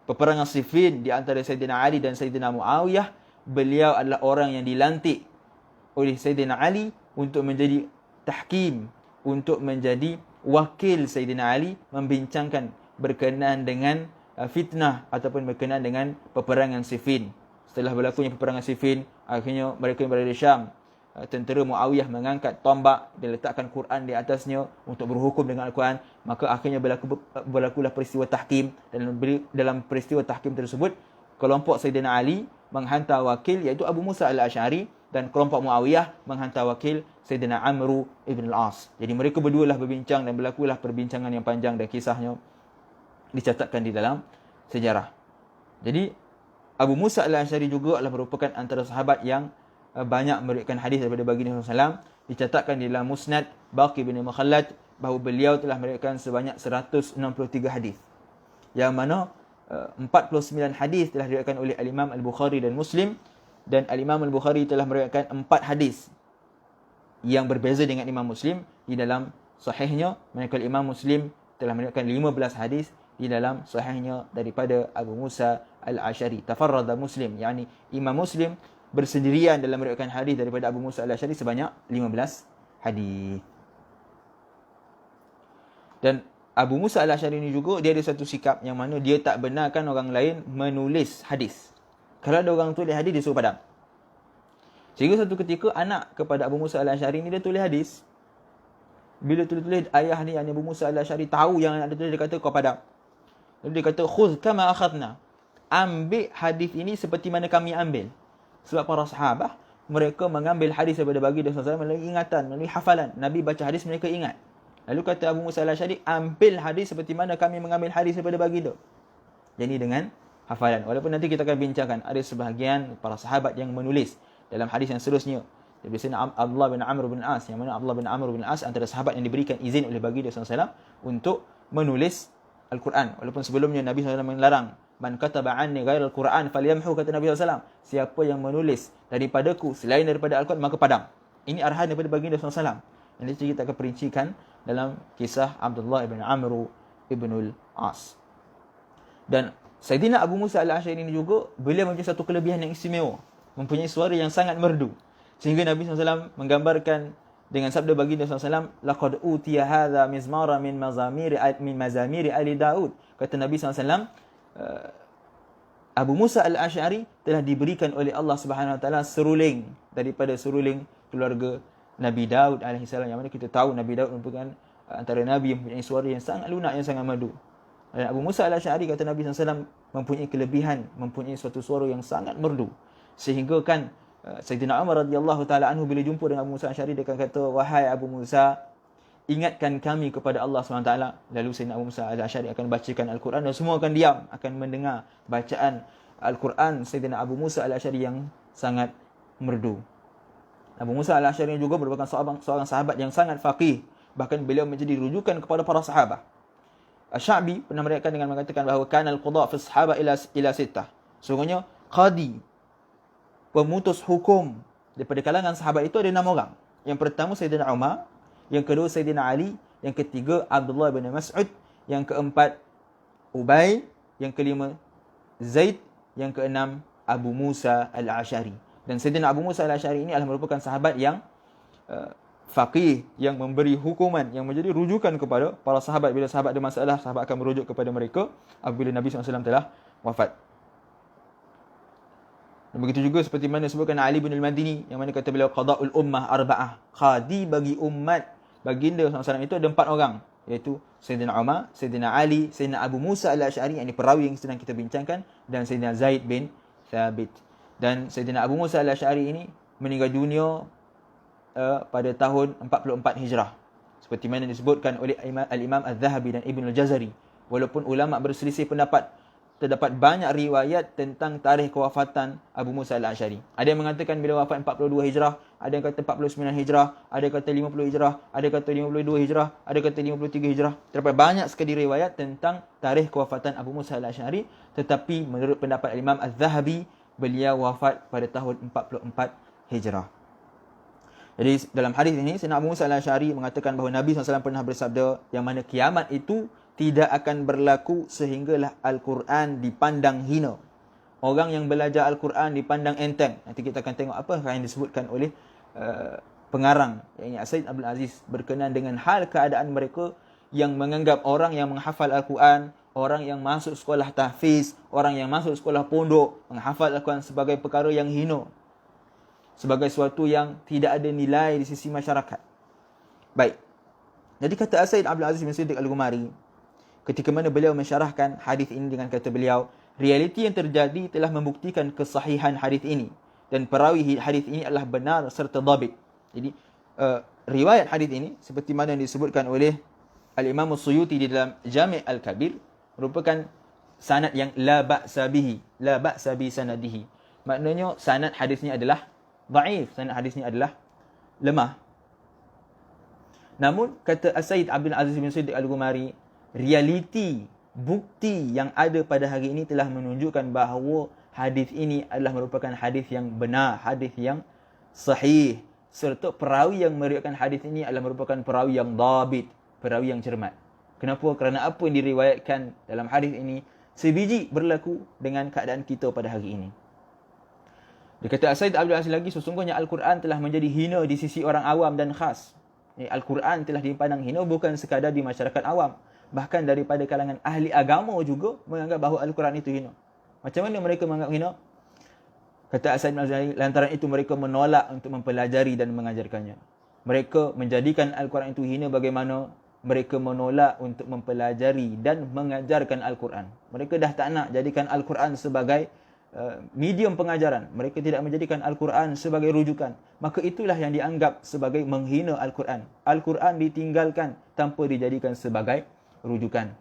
S1: peperangan Siffin di antara Sayyidina Ali dan Sayyidina Muawiyah, beliau adalah orang yang dilantik oleh Sayyidina Ali untuk menjadi tahkim, untuk menjadi wakil Sayyidina Ali membincangkan berkenaan dengan fitnah ataupun berkenaan dengan peperangan Siffin. Setelah berlakunya peperangan Siffin, akhirnya mereka yang berada di Syam, tentera Muawiyah mengangkat tombak dan letakkan Quran di atasnya untuk berhukum dengan Al-Quran. Maka akhirnya berlakulah peristiwa tahkim. Dan dalam peristiwa tahkim tersebut, kelompok Sayyidina Ali menghantar wakil iaitu Abu Musa al-Asy'ari, dan kelompok Muawiyah menghantar wakil Sayyidina Amr ibn al-As. Jadi mereka berdua lah berbincang dan berlakulah perbincangan yang panjang dan kisahnya dicatatkan di dalam sejarah. Jadi Abu Musa al-Asy'ari juga adalah merupakan antara sahabat yang banyak meriwayatkan hadis daripada baginda SAW. Dicatatkan di dalam Musnad Baqi bin Makhallad bahawa beliau telah meriwayatkan sebanyak 163 hadis, yang mana 49 hadis telah diriwayatkan oleh Al-Imam Al-Bukhari dan Muslim, dan Al-Imam Al-Bukhari telah meriwayatkan 4 hadis yang berbeza dengan Imam Muslim di dalam sahihnya, manakala Imam Muslim telah meriwayatkan 15 hadis di dalam sahihnya daripada Abu Musa al-Asy'ari. Tafarrada Muslim, yakni Imam Muslim bersendirian dalam meriwayatkan hadis daripada Abu Musa al-Asy'ari sebanyak 15 hadis. Dan Abu Musa al-Asy'ari ini juga dia ada satu sikap yang mana dia tak benarkan orang lain menulis hadis. Kalau ada orang tulis hadis, dia suruh padam. Sehingga satu ketika anak kepada Abu Musa al-Asy'ari ni dia tulis hadis. Bila tulis-tulis, ayah ni yang Abu Musa al-Asy'ari tahu yang anak dia tulis, dia kata kau padam. Lalu dia kata khudh kama akhadna. Ambil hadis ini seperti mana kami ambil. Sebab para sahabat mereka mengambil hadis daripada baginda SAW melalui ingatan, melalui hafalan. Nabi baca hadis, mereka ingat. Lalu kata Abu Musa al-Asy'ari, ambil hadis seperti mana kami mengambil hadis daripada baginda. Jadi dengan hafalan. Walaupun nanti kita akan bincangkan, ada sebahagian para sahabat yang menulis dalam hadis yang seterusnya. Biasanya Abdullah bin Amr bin As, yang mana Abdullah bin Amr bin As antara sahabat yang diberikan izin oleh baginda SAW untuk menulis Al-Quran. Walaupun sebelumnya Nabi SAW melarang, man kataba anni ghairal Quran falyamhu, kata Nabi SAW, siapa yang menulis daripadaku selain daripada Al-Quran, maka padam. Ini arahan daripada baginda SAW. Nanti kita akan perincikan dalam kisah Abdullah bin Amr bin Al-As. Dan Sayyidina Abu Musa al-Asy'ari ini juga, beliau mempunyai satu kelebihan yang istimewa, mempunyai suara yang sangat merdu. Sehingga Nabi SAW menggambarkan dengan sabda baginda SAW, laqad utiya hadha mizmara min mazamiri ali Daud. Kata Nabi SAW, Abu Musa al-Asy'ari telah diberikan oleh Allah Subhanahu Wa Taala seruling daripada seruling keluarga Nabi Daud alaihissalam, yang mana kita tahu Nabi Daud merupakan antara nabi yang mempunyai suara yang sangat lunak, yang sangat merdu. Dan Abu Musa al-Asy'ari, kata Nabi SAW, mempunyai kelebihan, mempunyai suatu suara yang sangat merdu, sehingga kan Sayyidina Umar radhiyallahu taala anhu bila jumpa dengan Abu Musa al-Asy'ari, dia akan kata, wahai Abu Musa, ingatkan kami kepada Allah SWT. Lalu Sayyidina Abu Musa al-Asy'ari akan bacakan Al-Quran dan semua akan diam, akan mendengar bacaan Al-Quran Sayyidina Abu Musa al-Asy'ari yang sangat merdu. Abu Musa al-Asy'ari juga merupakan seorang sahabat yang sangat faqih. Bahkan beliau menjadi rujukan kepada para sahabat. Asy-Sya'bi pernah meriwayatkan dengan mengatakan bahawa kana al-qadha fi as-sahabah ila sittah. Sungguhnya qadi, pemutus hukum daripada kalangan sahabat itu ada 6 orang. Yang pertama Sayyidina Umar, yang kedua Sayyidina Ali, yang ketiga Abdullah bin Mas'ud, yang keempat Ubay, yang kelima Zaid, yang keenam Abu Musa al-Asy'ari. Dan Sayyidina Abu Musa al-Asy'ari ini adalah merupakan sahabat yang faqih, yang memberi hukuman, yang menjadi rujukan kepada para sahabat. Bila sahabat ada masalah, sahabat akan merujuk kepada mereka apabila Nabi SAW telah wafat. Dan begitu juga seperti mana disebutkan Ali bin al-Madini, yang mana kata beliau qada'ul ummah arba'ah. Qadi bagi umat baginda SAW itu ada 4 orang, iaitu Sayyidina Umar, Sayyidina Ali, Sayyidina Abu Musa al-Asy'ari, yang ini perawi yang sedang kita bincangkan, dan Sayyidina Zaid bin Thabit. Dan Sayyidina Abu Musa al-Asy'ari ini meninggal dunia pada tahun 44 Hijrah. Seperti mana disebutkan oleh Al-Imam Al-Zahabi dan Ibn Al-Jazari. Walaupun ulama berselisih pendapat, terdapat banyak riwayat tentang tarikh kewafatan Abu Musa al-Asy'ari. Ada yang mengatakan bila wafat 42 Hijrah, ada yang kata 49 Hijrah, ada yang kata 50 Hijrah, ada yang kata 52 Hijrah, ada yang kata 53 Hijrah. Terdapat banyak sekali riwayat tentang tarikh kewafatan Abu Musa al-Asy'ari, tetapi menurut pendapat Imam Al-Zahabi, beliau wafat pada tahun 44 Hijrah. Jadi dalam hadis ini, Sayyidina Abu Musa al-Asy'ari mengatakan bahawa Nabi SAW pernah bersabda, yang mana kiamat itu tidak akan berlaku sehinggalah Al-Quran dipandang hina. Orang yang belajar Al-Quran dipandang enteng. Nanti kita akan tengok apa yang disebutkan oleh pengarang, iaitu Sayyid Abdul Aziz, berkenaan dengan hal keadaan mereka yang menganggap orang yang menghafal Al-Quran, orang yang masuk sekolah tahfiz, orang yang masuk sekolah pondok, menghafal Al-Quran sebagai perkara yang hina, sebagai sesuatu yang tidak ada nilai di sisi masyarakat. Baik. Jadi kata Sayyid Abdul Aziz bin Siddiq Al-Ghumari, ketika mana beliau mensyarahkan hadis ini dengan kata beliau, realiti yang terjadi telah membuktikan kesahihan hadis ini, dan perawi hadis ini adalah benar serta dhabit. Jadi riwayat hadis ini seperti mana yang disebutkan oleh Al-Imam As-Suyuti di dalam Jami' Al-Kabir, merupakan sanad yang la ba'sa bihi, la ba'sa bi sanadihi. Maknanya sanad hadisnya adalah dhaif, sanad hadisnya adalah lemah. Namun kata Sayyid Abdul Aziz bin Siddiq Al-Ghumari, realiti, bukti yang ada pada hari ini telah menunjukkan bahawa hadis ini adalah merupakan hadis yang benar, hadis yang sahih, serta perawi yang meriwayatkan hadis ini adalah merupakan perawi yang dhabit, perawi yang cermat. Kenapa? Kerana apa yang diriwayatkan dalam hadis ini sebiji berlaku dengan keadaan kita pada hari ini. Dia kata Sayyid Abdul Aziz lagi, sesungguhnya Al-Quran telah menjadi hina di sisi orang awam dan khas. Al-Quran telah dipandang hina bukan sekadar di masyarakat awam, bahkan daripada kalangan ahli agama juga menganggap bahawa Al-Quran itu hina. Macam mana mereka menganggap hina? Kata Sayyid Abdul Aziz, lantaran itu mereka menolak untuk mempelajari dan mengajarkannya. Mereka menjadikan Al-Quran itu hina bagaimana mereka menolak untuk mempelajari dan mengajarkan Al-Quran. Mereka dah tak nak jadikan Al-Quran sebagai medium pengajaran. Mereka tidak menjadikan Al-Quran sebagai rujukan. Maka itulah yang dianggap sebagai menghina Al-Quran. Al-Quran ditinggalkan tanpa dijadikan sebagai rujukan.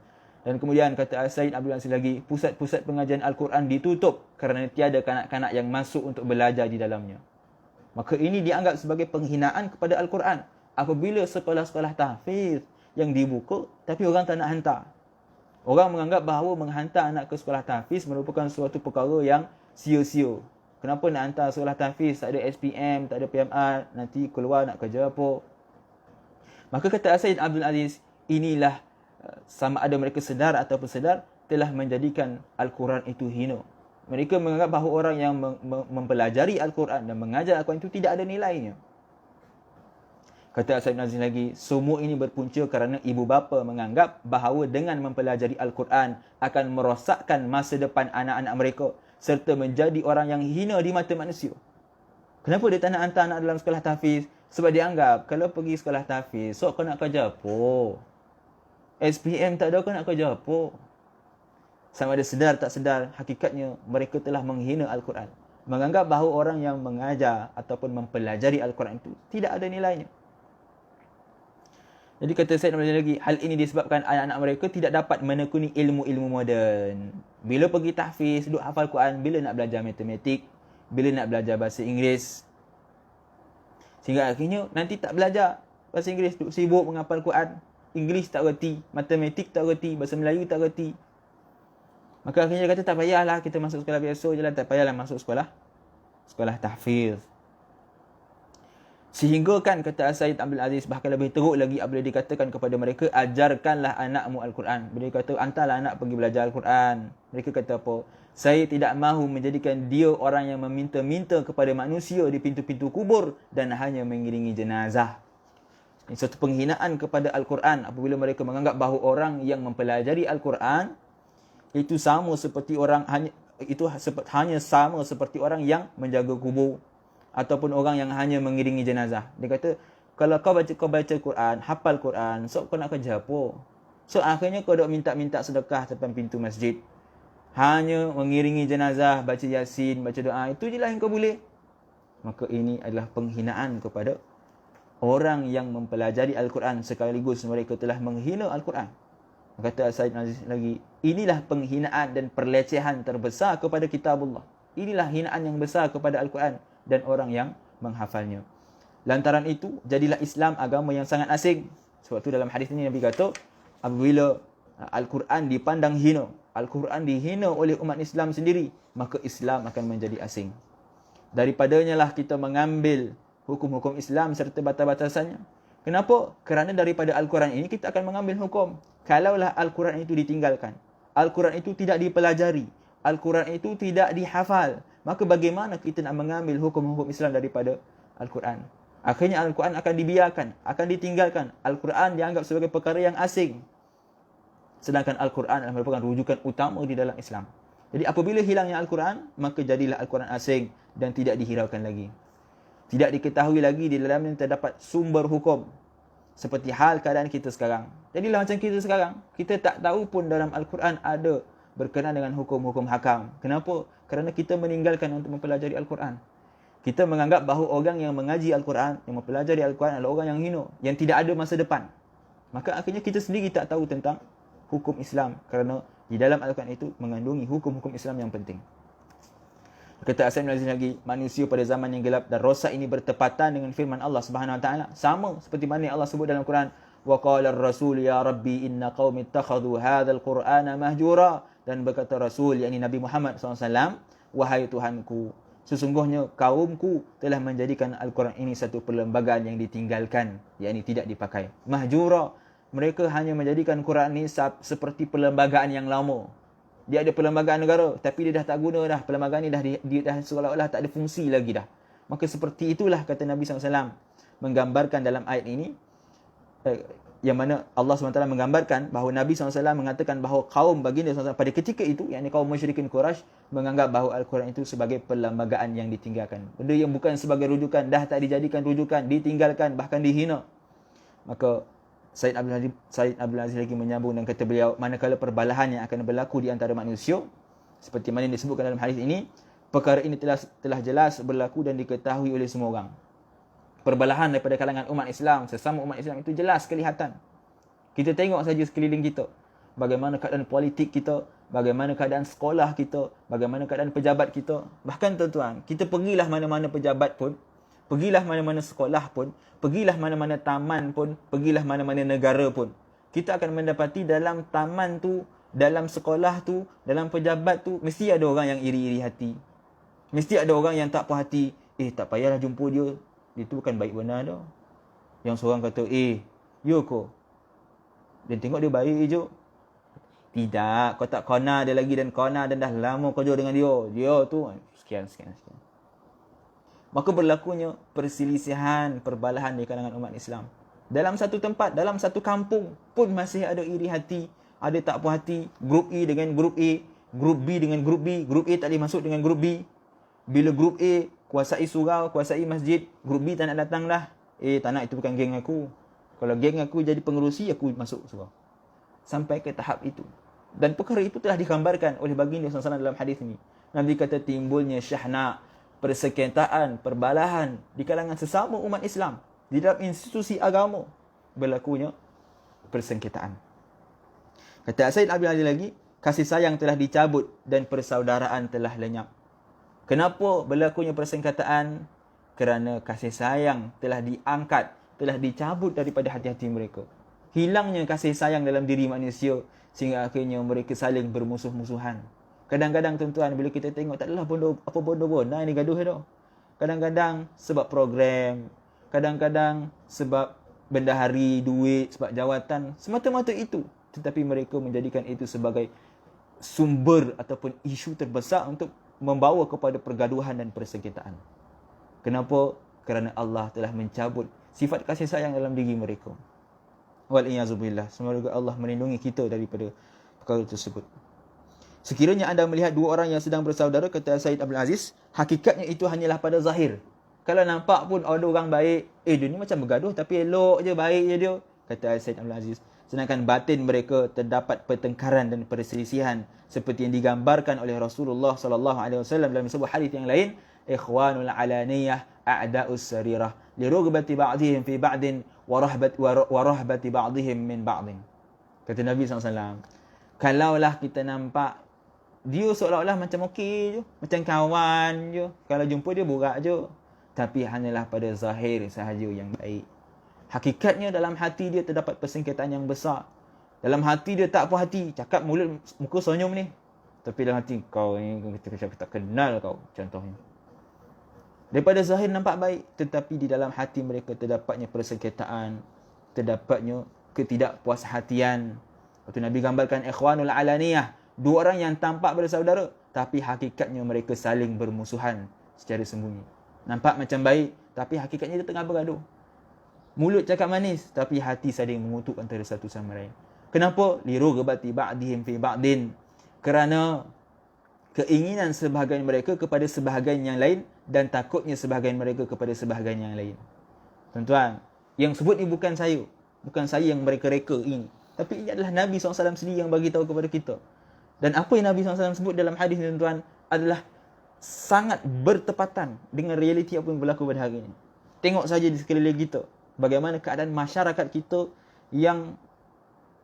S1: Dan kemudian kata Sayyid Abdul Aziz lagi, pusat-pusat pengajian Al-Quran ditutup kerana tiada kanak-kanak yang masuk untuk belajar di dalamnya. Maka ini dianggap sebagai penghinaan kepada Al-Quran. Apabila sekolah-sekolah tahfiz yang dibuka, tapi orang tak nak hantar. Orang menganggap bahawa menghantar anak ke sekolah tahfiz merupakan suatu perkara yang sia-sia. Kenapa nak hantar sekolah tahfiz, tak ada SPM, tak ada PMR, nanti keluar nak kerja apa? Maka kata Sayyid Abdul Aziz, inilah sama ada mereka sedar ataupun sedar telah menjadikan Al-Quran itu hina. Mereka menganggap bahawa orang yang mempelajari Al-Quran dan mengajar Al-Quran itu tidak ada nilainya. Kata Said bin Aziz lagi, semua ini berpunca kerana ibu bapa menganggap bahawa dengan mempelajari Al-Quran akan merosakkan masa depan anak-anak mereka serta menjadi orang yang hina di mata manusia. Kenapa dia tak nak hantar anak dalam sekolah tahfiz? Sebab dia anggap kalau pergi sekolah tahfiz, so kau nak kerja apa? SPM tak ada, kau nak kerja apa? Sama ada sedar tak sedar, hakikatnya mereka telah menghina Al-Quran. Menganggap bahawa orang yang mengajar ataupun mempelajari Al-Quran itu tidak ada nilainya. Jadi kata Said lagi, hal ini disebabkan anak-anak mereka tidak dapat menekuni ilmu-ilmu moden. Bila pergi tahfiz, duduk hafal Quran, bila nak belajar matematik, bila nak belajar bahasa Inggeris. Sehingga akhirnya nanti tak belajar bahasa Inggeris, duduk sibuk menghafal Quran. Inggeris tak reti, matematik tak reti, bahasa Melayu tak reti. Maka akhirnya dia kata tak payahlah kita masuk sekolah biasa je lah, tak payahlah masuk sekolah tahfiz. Sehingga kan kata Said Abdul Aziz, bahkan lebih teruk lagi apabila dikatakan kepada mereka, ajarkanlah anakmu Al-Quran. Bila dia kata, hantarlah anak pergi belajar Al-Quran. Mereka kata apa? Saya tidak mahu menjadikan dia orang yang meminta-minta kepada manusia di pintu-pintu kubur dan hanya mengiringi jenazah. Ini satu penghinaan kepada Al-Quran apabila mereka menganggap bahawa orang yang mempelajari Al-Quran itu sama seperti orang hanya sama seperti orang yang menjaga kubur ataupun orang yang hanya mengiringi jenazah. Dia kata, kalau kau baca Quran, hafal Quran, so kau nak kerja apa? So akhirnya kau dok minta-minta sedekah depan pintu masjid. Hanya mengiringi jenazah, baca Yasin, baca doa, itu je lah yang kau boleh. Maka ini adalah penghinaan kepada orang yang mempelajari Al-Quran sekaligus mereka telah menghina Al-Quran. Kata Said Aziz lagi, inilah penghinaan dan pelecehan terbesar kepada kitabullah. Inilah hinaan yang besar kepada Al-Quran dan orang yang menghafalnya. Lantaran itu, jadilah Islam agama yang sangat asing. Sebab tu dalam hadis ini Nabi kata, apabila Al-Quran dipandang hina, Al-Quran dihina oleh umat Islam sendiri, maka Islam akan menjadi asing. Daripadanya lah kita mengambil hukum-hukum Islam serta batas-batasannya. Kenapa? Kerana daripada Al-Quran ini kita akan mengambil hukum. Kalaulah Al-Quran itu ditinggalkan, Al-Quran itu tidak dipelajari, Al-Quran itu tidak dihafal, maka bagaimana kita nak mengambil hukum-hukum Islam daripada Al-Quran? Akhirnya Al-Quran akan dibiarkan, akan ditinggalkan. Al-Quran dianggap sebagai perkara yang asing. Sedangkan Al-Quran adalah merupakan rujukan utama di dalam Islam. Jadi apabila hilangnya Al-Quran, maka jadilah Al-Quran asing dan tidak dihiraukan lagi. Tidak diketahui lagi di dalamnya terdapat sumber hukum. Seperti hal keadaan kita sekarang. Jadilah macam kita sekarang. Kita tak tahu pun dalam Al-Quran ada berkenaan dengan hukum-hukum hakam. Kenapa? Kerana kita meninggalkan untuk mempelajari Al-Quran. Kita menganggap bahawa orang yang mengaji Al-Quran, yang mempelajari Al-Quran adalah orang yang hina, yang tidak ada masa depan. Maka akhirnya kita sendiri tak tahu tentang hukum Islam. Kerana di dalam Al-Quran itu mengandungi hukum-hukum Islam yang penting. Kata Said bin Aziz lagi, manusia pada zaman yang gelap dan rosak ini bertepatan dengan firman Allah Subhanahu Wa Taala. Sama seperti mana Allah sebut dalam Quran, wa qala ar-rasul ya rabbi inna qaumi ittakhadhu hadzal qur'ana mahjura. Dan berkata Rasul, yakni Nabi Muhammad SAW, wahai Tuhanku, sesungguhnya kaumku telah menjadikan Al-Quran ini satu perlembagaan yang ditinggalkan, yakni tidak dipakai. Mahjura, mereka hanya menjadikan Quran ini seperti perlembagaan yang lama. Dia ada perlembagaan negara, tapi dia dah tak guna dah. Perlembagaan ini dah seolah-olah tak ada fungsi lagi dah. Maka seperti itulah kata Nabi SAW, menggambarkan dalam ayat ini, yang mana Allah SWT menggambarkan bahawa Nabi SAW mengatakan bahawa kaum baginda SAW pada ketika itu, yakni kaum musyrikin Quraisy, menganggap bahawa Al-Quran itu sebagai perlembagaan yang ditinggalkan. Benda yang bukan sebagai rujukan, dah tak dijadikan rujukan, ditinggalkan, bahkan dihina. Maka Said Abdul Aziz lagi menyambung dan kata beliau, manakala perbalahan yang akan berlaku di antara manusia, seperti mana yang disebutkan dalam hadis ini, perkara ini telah jelas berlaku dan diketahui oleh semua orang. Perbalahan daripada kalangan umat Islam, sesama umat Islam itu jelas kelihatan. Kita tengok saja sekeliling kita. Bagaimana keadaan politik kita, bagaimana keadaan sekolah kita, bagaimana keadaan pejabat kita. Bahkan tuan-tuan, kita pergilah mana-mana pejabat pun, pergilah mana-mana sekolah pun, pergilah mana-mana taman pun, pergilah mana-mana negara pun, kita akan mendapati dalam taman tu, dalam sekolah tu, dalam pejabat tu, mesti ada orang yang iri-iri hati. Mesti ada orang yang tak puas hati. Tak payahlah jumpa dia. Dia tu bukan baik benar dah. Yang seorang kata, ya ko. Dan tengok dia baik je. Tidak, kau tak kona dia lagi dan kona dan dah lama kerja dengan dia. Dia tu, sekian. maka berlakunya perselisihan, perbalahan di kalangan umat Islam. Dalam satu tempat, dalam satu kampung pun masih ada iri hati, ada tak puas hati, grup A dengan grup A, grup B dengan grup B, grup A tak boleh masuk dengan grup B. Bila grup A kuasai surau, kuasai masjid, grup B tak nak datang dah. Tak nak, itu bukan geng aku. Kalau geng aku jadi pengerusi, aku masuk surau. Sampai ke tahap itu. Dan perkara itu telah digambarkan oleh baginda SAW dalam hadis ini. Nabi kata timbulnya syahna, persengketaan, perbalahan di kalangan sesama umat Islam. Di dalam institusi agama berlakunya persengketaan. Kata Said Abdul Aziz lagi, kasih sayang telah dicabut dan persaudaraan telah lenyap. Kenapa berlakunya persengketaan? Kerana kasih sayang telah diangkat, telah dicabut daripada hati-hati mereka. Hilangnya kasih sayang dalam diri manusia sehingga akhirnya mereka saling bermusuh-musuhan. Kadang-kadang tuan-tuan, bila kita tengok tak adalah bodoh-bodoh ni gaduh dah. Kadang-kadang sebab program, kadang-kadang sebab bendahari, duit, sebab jawatan, semata-mata itu. Tetapi mereka menjadikan itu sebagai sumber ataupun isu terbesar untuk membawa kepada pergaduhan dan persengketaan. Kenapa? Kerana Allah telah mencabut sifat kasih sayang dalam diri mereka. Wal-iyazubillah. Semoga Allah melindungi kita daripada perkara tersebut. Sekiranya anda melihat dua orang yang sedang bersaudara, kata Said Abdul Aziz, hakikatnya itu hanyalah pada zahir. Kalau nampak pun ada orang baik, dia ni macam bergaduh tapi elok je, baik je dia, kata Said Abdul Aziz. Sedangkan batin mereka terdapat pertengkaran dan perselisihan seperti yang digambarkan oleh Rasulullah SAW dalam sebuah hadis yang lain, ikhwanul alaniyah a'da'us sarirah lirughbati ba'dihim fi ba'din wa rahbati ba'dihim min ba'din. Kata Nabi SAW, kalaulah kita nampak dia seolah-olah macam okey je, macam kawan je, kalau jumpa dia borak je, tapi hanyalah pada zahir sahaja yang baik. Hakikatnya dalam hati dia terdapat persengketaan yang besar. Dalam hati dia tak puas hati, cakap mulut muka senyum ni, tapi dalam hati kau ni kita tak kenal kau, contohnya. Daripada zahir nampak baik, tetapi di dalam hati mereka terdapatnya persengketaan, terdapatnya ketidakpuashatian. Waktu Nabi gambarkan ikhwanul alaniyah, dua orang yang tampak bersaudara, tapi hakikatnya mereka saling bermusuhan secara sembunyi. Nampak macam baik, tapi hakikatnya dia tengah bergaduh. Mulut cakap manis, tapi hati saling mengutuk antara satu sama lain. Kenapa? Lirughbati ba'dihim fi ba'din. Kerana keinginan sebahagian mereka kepada sebahagian yang lain dan takutnya sebahagian mereka kepada sebahagian yang lain. Tuan-tuan, yang sebut ni bukan saya. Bukan saya yang mereka-reka ini. Tapi ini adalah Nabi SAW sendiri yang bagi tahu kepada kita. Dan apa yang Nabi SAW sebut dalam hadis ni, tuan-tuan, adalah sangat bertepatan dengan realiti apa yang berlaku pada hari ini. Tengok saja di sekeliling kita. Bagaimana keadaan masyarakat kita yang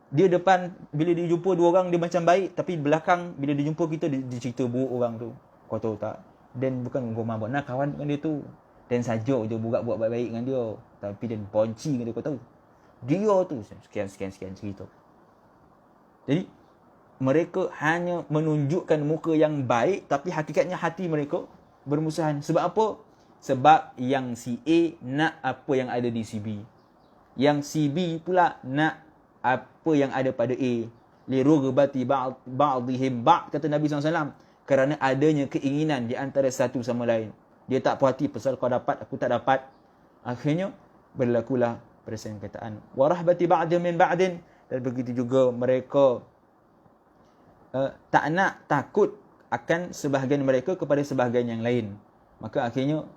S1: dia depan, bila dia jumpa dua orang dia macam baik, tapi belakang bila dia jumpa kita dia cerita buruk orang tu. Kau tahu tak? Dan bukan gomah buat nak kawan dengan dia tu. Dan saja je buat baik-baik dengan dia, tapi dia ponci dengan dia, kau tahu. Dia tu sekian cerita. Jadi mereka hanya menunjukkan muka yang baik, tapi hakikatnya hati mereka bermusuhan. Sebab apa? Sebab yang si A nak apa yang ada di si B. Yang si B pula nak apa yang ada pada A. Lirughbati ba'dihim ba', kata Nabi SAW. Kerana adanya keinginan di antara satu sama lain. Dia tak puas hati pasal kau dapat, aku tak dapat. Akhirnya berlakulah persengketaan. Wa rahbati ba'dihim min ba'din. Dan begitu juga mereka tak nak, takut akan sebahagian mereka kepada sebahagian yang lain. Maka akhirnya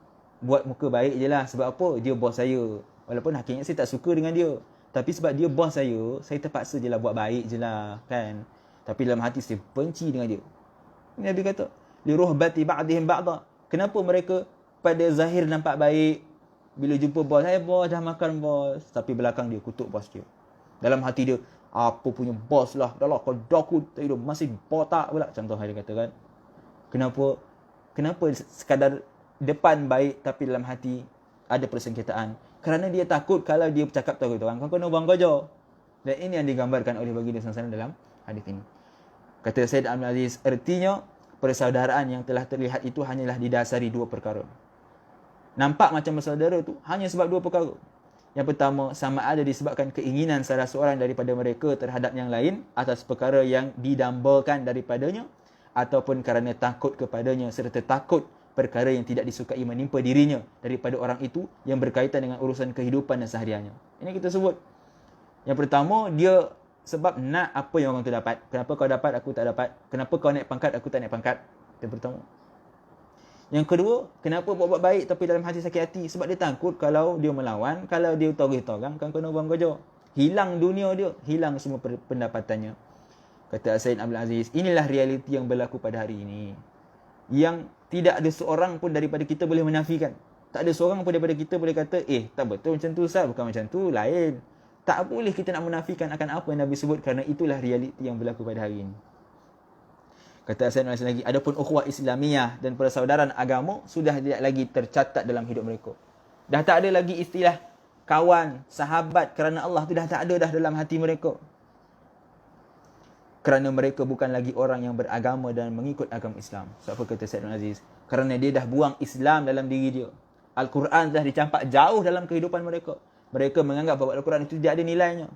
S1: buat muka baik je lah. Sebab apa? Dia bos saya. Walaupun hakikatnya saya tak suka dengan dia, tapi sebab dia bos saya terpaksa je lah buat baik je lah, kan. Tapi dalam hati saya benci dengan dia. Nabi kata, liruhbati ba'dihim ba'da. Kenapa mereka pada zahir nampak baik, bila jumpa bos, bos dah makan bos, tapi belakang dia kutuk bos dia. Dalam hati dia, apa punya bos lah, dah lah kau dokut, masih botak pula, contoh dia kata kan. Kenapa sekadar depan baik tapi dalam hati ada persengketaan? Kerana dia takut kalau dia bercakap tahu orang, kau kena buang kerja. Dan ini yang digambarkan oleh baginda SAW dalam hadis ini. Kata Said Abdul Aziz, artinya persaudaraan yang telah terlihat itu hanyalah didasari dua perkara. Nampak macam bersaudara itu hanya sebab dua perkara. Yang pertama, sama ada disebabkan keinginan salah seorang daripada mereka terhadap yang lain atas perkara yang didambakan daripadanya, ataupun kerana takut kepadanya serta takut perkara yang tidak disukai menimpa dirinya daripada orang itu yang berkaitan dengan urusan kehidupan dan sehariannya. Ini kita sebut. Yang pertama, dia sebab nak apa yang orang tu dapat. Kenapa kau dapat, aku tak dapat. Kenapa kau naik pangkat, aku tak naik pangkat. Yang pertama. Yang kedua, kenapa buat baik tapi dalam hati sakit hati? Sebab dia takut kalau dia melawan, kalau dia torih-torang, kan kena buang kerja. Hilang dunia dia, hilang semua pendapatannya. Kata Sayyid Abdul Aziz, inilah realiti yang berlaku pada hari ini. Yang tidak ada seorang pun daripada kita boleh menafikan. Tak ada seorang pun daripada kita boleh kata, tak betul macam tu Ustaz, bukan macam tu, lain. Tak boleh kita nak menafikan akan apa yang Nabi sebut kerana itulah realiti yang berlaku pada hari ini. Kata Sayyid Abdul Aziz lagi, adapun ukhuwah Islamiyah dan persaudaraan agama sudah tidak lagi tercatat dalam hidup mereka. Dah tak ada lagi istilah kawan, sahabat kerana Allah tu dah tak ada dah dalam hati mereka. Kerana mereka bukan lagi orang yang beragama dan mengikut agama Islam. Sebab apa kata Sayyid Aziz? Kerana dia dah buang Islam dalam diri dia. Al-Quran dah dicampak jauh dalam kehidupan mereka. Mereka menganggap bahawa Al-Quran itu tidak ada nilainya.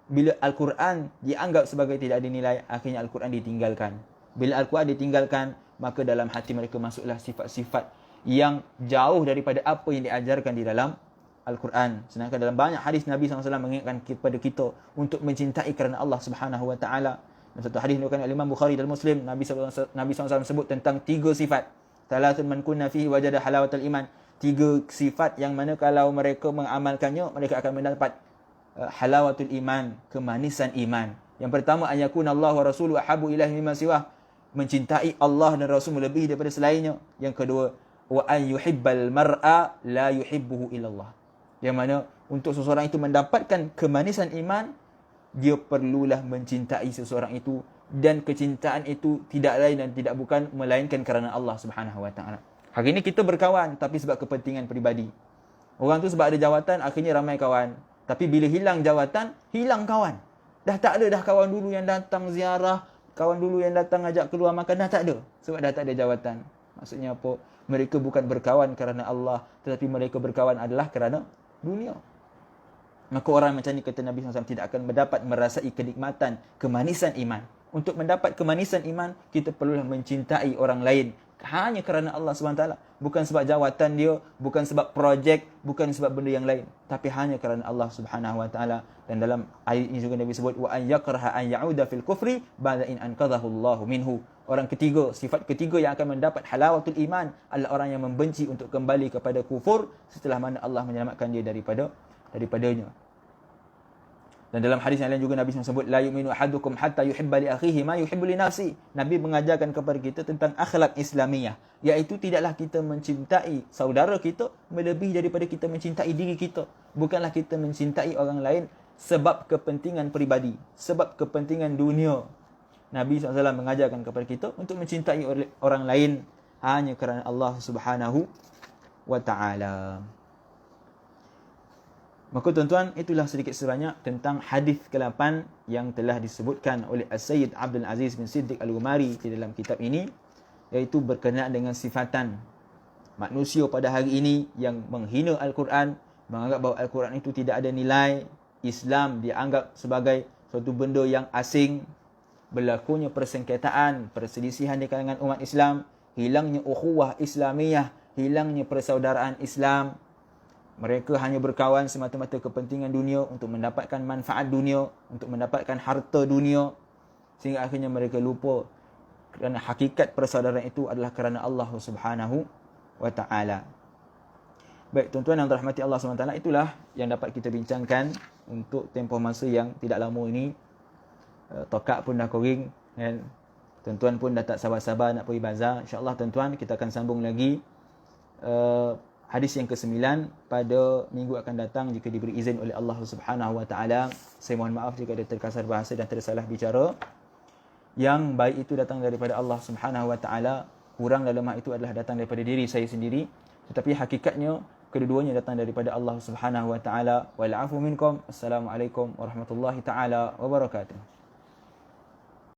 S1: Bila Al-Quran dianggap sebagai tidak ada nilai, akhirnya Al-Quran ditinggalkan. Bila Al-Quran ditinggalkan, maka dalam hati mereka masuklah sifat-sifat yang jauh daripada apa yang diajarkan di dalam Al-Quran. Sedangkan dalam banyak hadis Nabi SAW mengingatkan kepada kita untuk mencintai kerana Allah Subhanahu Wa Taala. Dalam satu hadis diriwayatkan oleh Imam Bukhari dan Muslim, Nabi SAW sebut tentang 3 sifat. Thalathun man kunna fihi wajada halawatul iman. 3 sifat yang mana kalau mereka mengamalkannya, mereka akan mendapat halawatul iman, kemanisan iman. Yang pertama, an yakuna Allah wa rasuluhu ahabbu ilaihi mimma siwah. Mencintai Allah dan Rasul melebihi daripada selainnya. Yang kedua, wa an yuhibbal mar'a la yuhibbuhu illallah. Yang mana untuk seseorang itu mendapatkan kemanisan iman, dia perlulah mencintai seseorang itu, dan kecintaan itu tidak lain dan tidak bukan melainkan kerana Allah Subhanahu Wa Taala. Hari ini kita berkawan tapi sebab kepentingan peribadi. Orang tu sebab ada jawatan akhirnya ramai kawan. Tapi bila hilang jawatan, hilang kawan. Dah tak ada dah kawan dulu yang datang ziarah, kawan dulu yang datang ajak keluar makan, dah tak ada. Sebab dah tak ada jawatan. Maksudnya apa? Mereka bukan berkawan kerana Allah, tetapi mereka berkawan adalah kerana dunia. Maka orang macam ni, kata Nabi SAW, tidak akan mendapat merasai kenikmatan, kemanisan iman. Untuk mendapat kemanisan iman, kita perlulah mencintai orang lain hanya kerana Allah SWT. Bukan sebab jawatan dia, bukan sebab projek, bukan sebab benda yang lain, tapi hanya kerana Allah Subhanahu Wa Taala. Dan dalam ayat ini juga Nabi sebut, wa an yakraha an ya'uda fil kufri ba'da in anqadhahu Allahu minhu. Orang ketiga, sifat ketiga yang akan mendapat halawatul iman adalah orang yang membenci untuk kembali kepada kufur setelah mana Allah menyelamatkan dia daripadanya. Dan dalam hadis yang lain juga Nabi SAW sebut, la yu'minu ahadukum hatta yuhibba li akhihi ma yuhibbu li nafsi. Nabi mengajarkan kepada kita tentang akhlak Islamiyah, iaitu tidaklah kita mencintai saudara kita melebihi daripada kita mencintai diri kita. Bukanlah kita mencintai orang lain sebab kepentingan peribadi, sebab kepentingan dunia. Nabi SAW mengajarkan kepada kita untuk mencintai orang lain hanya kerana Allah Subhanahu Wa Taala. Maka tuan-tuan, itulah sedikit sebanyak tentang hadis ke-8 yang telah disebutkan oleh Sayyid Abdul Aziz bin Siddiq Al-Umari di dalam kitab ini, iaitu berkenaan dengan sifatan manusia pada hari ini yang menghina Al-Quran, menganggap bahawa Al-Quran itu tidak ada nilai, Islam dianggap sebagai suatu benda yang asing, berlakunya persengketaan, perselisihan di kalangan umat Islam, hilangnya ukhuwah Islamiyah, hilangnya persaudaraan Islam. Mereka hanya berkawan semata-mata kepentingan dunia, untuk mendapatkan manfaat dunia, untuk mendapatkan harta dunia, sehingga akhirnya mereka lupa kerana hakikat persaudaraan itu adalah kerana Allah Subhanahu Wa Taala. Baik tuan-tuan yang dirahmati Allah Subhanahu Wa Taala, itulah yang dapat kita bincangkan untuk tempoh masa yang tidak lama ini. Tokak pun dah kering dan tuan-tuan pun dah tak sabar-sabar nak pergi bazar. InsyaAllah tuan-tuan, kita akan sambung lagi hadis yang ke-9 pada minggu akan datang jika diberi izin oleh Allah Subhanahu Wa Taala. Saya mohon maaf jika ada terkasar bahasa dan tersalah bicara. Yang baik itu datang daripada Allah Subhanahu Wa Taala, kurang dan lemah itu adalah datang daripada diri saya sendiri. Tetapi hakikatnya kedua-duanya datang daripada Allah Subhanahu Wa Taala. Wal afu minkum. Assalamualaikum warahmatullahi taala wabarakatuh.